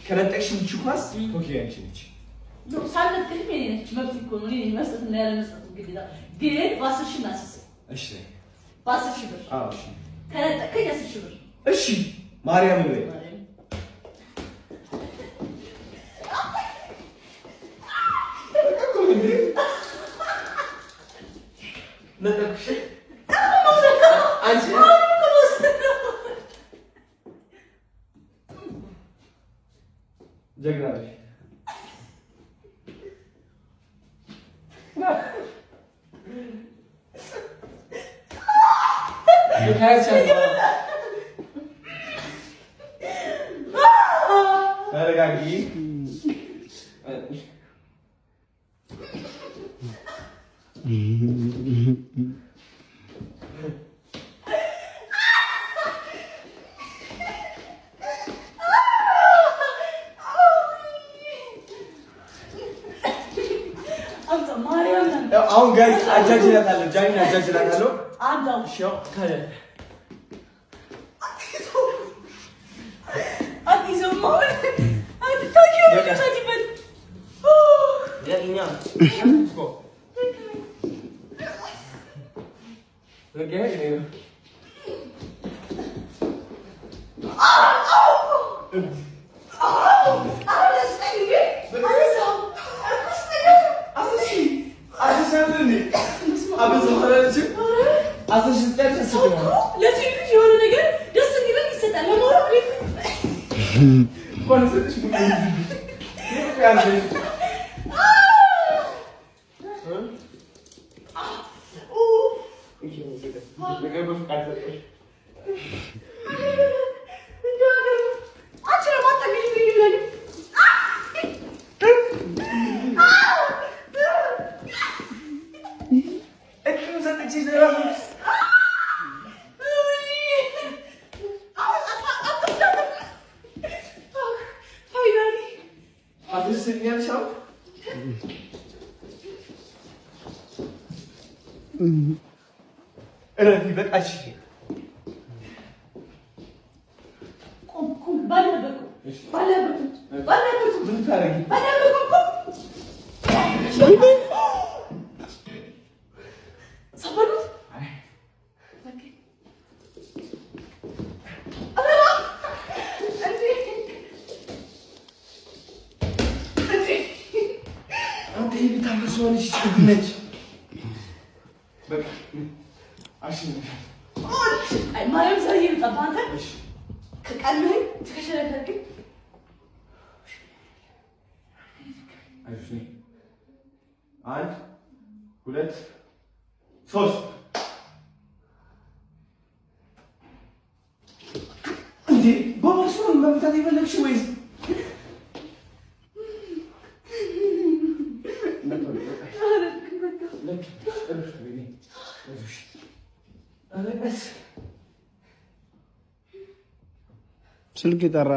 ከነጠቅሽኝ ኳስ ኦኬ አንቺ ነች ነው ሳለት ከልም የኔነች መብት እኮ ነው እኔ መስጠት እና ያለ መስጠት ግዴታ ግን ባስሽ እናስስ እሺ ባስሽ ብር አዎ እሺ ከነጠቅኝ 10 ብር እሺ ማርያም ወይ ነጠቅሽ አንቺ ጀግና ነሽ ተረጋጊ አሁን ጋይስ አጃጅላታለሁ ጃኒ አጃጅላታለሁ አዳው ሻው ካለ አዲስ ማለት አዲታችሁ ታዲበት ያኛ እኮ ረጋይ ነው እረፊ በቃሽ ቁም ባለበቁ ምን ታረጊ ሰበሩት አንተ ይብታምሶንሽ ነች በቃ አሽን አይ ማርያም ዘይ ይጣባንተ ከቀልህ ትከሸለከክ አይሽ 1 2 3 እንዴ ቦክሱን መምታት ይፈልግሽ ወይስ ስልክ ይጠራ